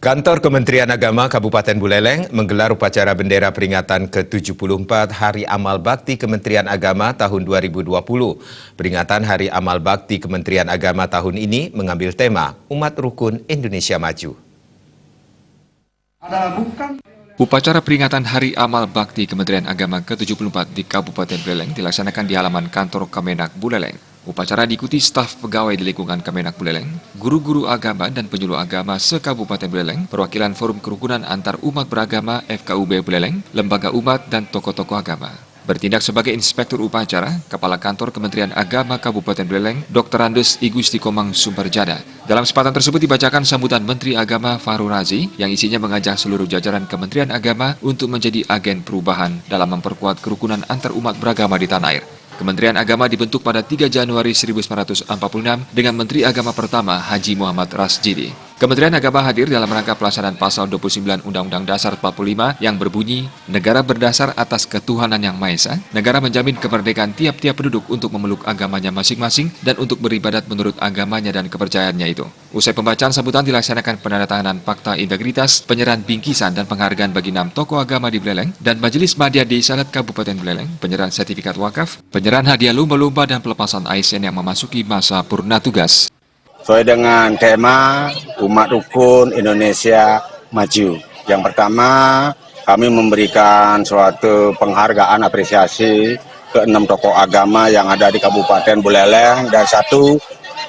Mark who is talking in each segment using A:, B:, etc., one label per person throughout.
A: Kantor Kementerian Agama Kabupaten Buleleng menggelar upacara bendera peringatan ke-74 Hari Amal Bakti Kementerian Agama tahun 2020. Peringatan Hari Amal Bakti Kementerian Agama tahun ini mengambil tema Umat Rukun Indonesia Maju.
B: Upacara peringatan Hari Amal Bakti Kementerian Agama ke-74 di Kabupaten Buleleng dilaksanakan di halaman kantor Kemenak Buleleng. Upacara diikuti staf pegawai di lingkungan Kemenak Buleleng, guru-guru agama dan penyuluh agama se-Kabupaten Buleleng, perwakilan Forum Kerukunan Antar Umat Beragama FKUB Buleleng, lembaga umat dan tokoh-tokoh agama. Bertindak sebagai inspektur upacara, Kepala Kantor Kementerian Agama Kabupaten Buleleng, Dr. Andes Igusti Komang Sumberjada. Dalam kesempatan tersebut dibacakan sambutan Menteri Agama Fahrul Razi yang isinya mengajak seluruh jajaran Kementerian Agama untuk menjadi agen perubahan dalam memperkuat kerukunan antar umat beragama di tanah air. Kementerian Agama dibentuk pada 3 Januari 1946 dengan Menteri Agama pertama Haji Muhammad Rasjidi. Kementerian Agama hadir dalam rangka pelaksanaan pasal 29 Undang-Undang Dasar 45 yang berbunyi, negara berdasar atas ketuhanan yang Maha Esa, negara menjamin kemerdekaan tiap-tiap penduduk untuk memeluk agamanya masing-masing dan untuk beribadat menurut agamanya dan kepercayaannya itu. Usai pembacaan sambutan dilaksanakan penandatanganan Fakta Integritas, penyerahan bingkisan dan penghargaan bagi 6 tokoh agama di Buleleng dan Majelis Madya Desa Kabupaten Buleleng, penyerahan sertifikat wakaf, penyerahan hadiah lumba-lumba dan pelepasan ASN yang memasuki masa purna tugas.
C: Sesuai dengan tema Umat Rukun Indonesia Maju. Yang pertama, kami memberikan suatu penghargaan apresiasi ke 6 tokoh agama yang ada di Kabupaten Buleleng, dan 1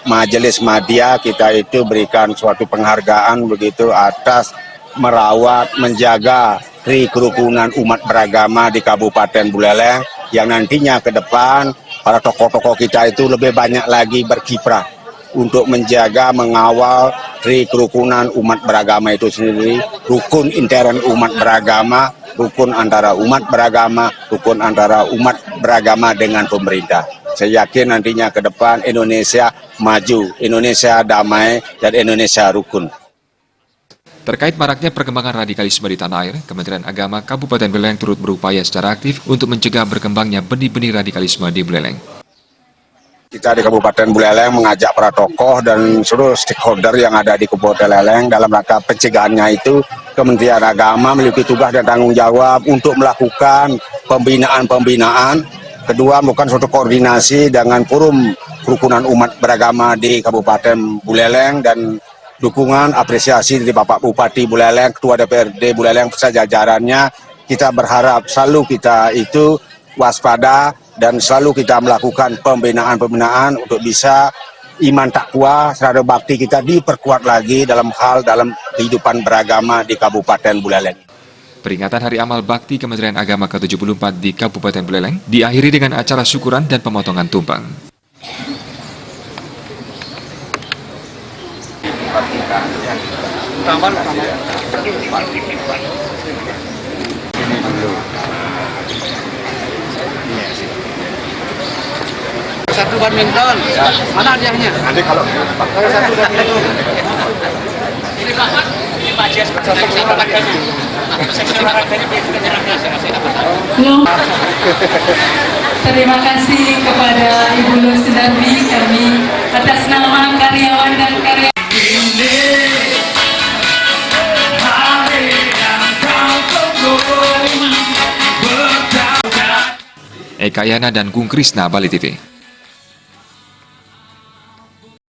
C: Majelis Madya kita itu berikan suatu penghargaan begitu atas merawat, menjaga kerukunan umat beragama di Kabupaten Buleleng, yang nantinya ke depan para tokoh-tokoh kita itu lebih banyak lagi berkiprah untuk menjaga, mengawal kerukunan umat beragama itu sendiri, rukun intern umat beragama, rukun antara umat beragama, rukun antara umat beragama dengan pemerintah. Saya yakin nantinya ke depan Indonesia maju, Indonesia damai, dan Indonesia rukun.
B: Terkait maraknya perkembangan radikalisme di tanah air, Kementerian Agama Kabupaten Buleleng turut berupaya secara aktif untuk mencegah berkembangnya benih-benih radikalisme di Buleleng.
C: Kita di Kabupaten Buleleng mengajak para tokoh dan seluruh stakeholder yang ada di Kabupaten Buleleng dalam rangka pencegahannya itu, Kementerian Agama memiliki tugas dan tanggung jawab untuk melakukan pembinaan. Kedua, melakukan suatu koordinasi dengan forum kerukunan umat beragama di Kabupaten Buleleng, dan dukungan apresiasi dari Bapak Bupati Buleleng, Ketua DPRD Buleleng beserta jajarannya. Kita berharap selalu kita itu waspada dan selalu kita melakukan pembinaan untuk bisa iman takwa serta bakti kita diperkuat lagi dalam kehidupan beragama di Kabupaten Buleleng.
B: Peringatan Hari Amal Bakti Kementerian Agama ke-74 di Kabupaten Buleleng diakhiri dengan acara syukuran dan pemotongan tumpeng.
D: Satu badminton, mana hadiahnya?
C: Nanti kalau
D: satu badminton. Ini Pak, ini Pak Jas,
E: Terima kasih kepada Ibu Nur Sudarmi kami atas nama karyawan dan karyawan.
B: Eka Yana dan Gung Krisna, Bali TV.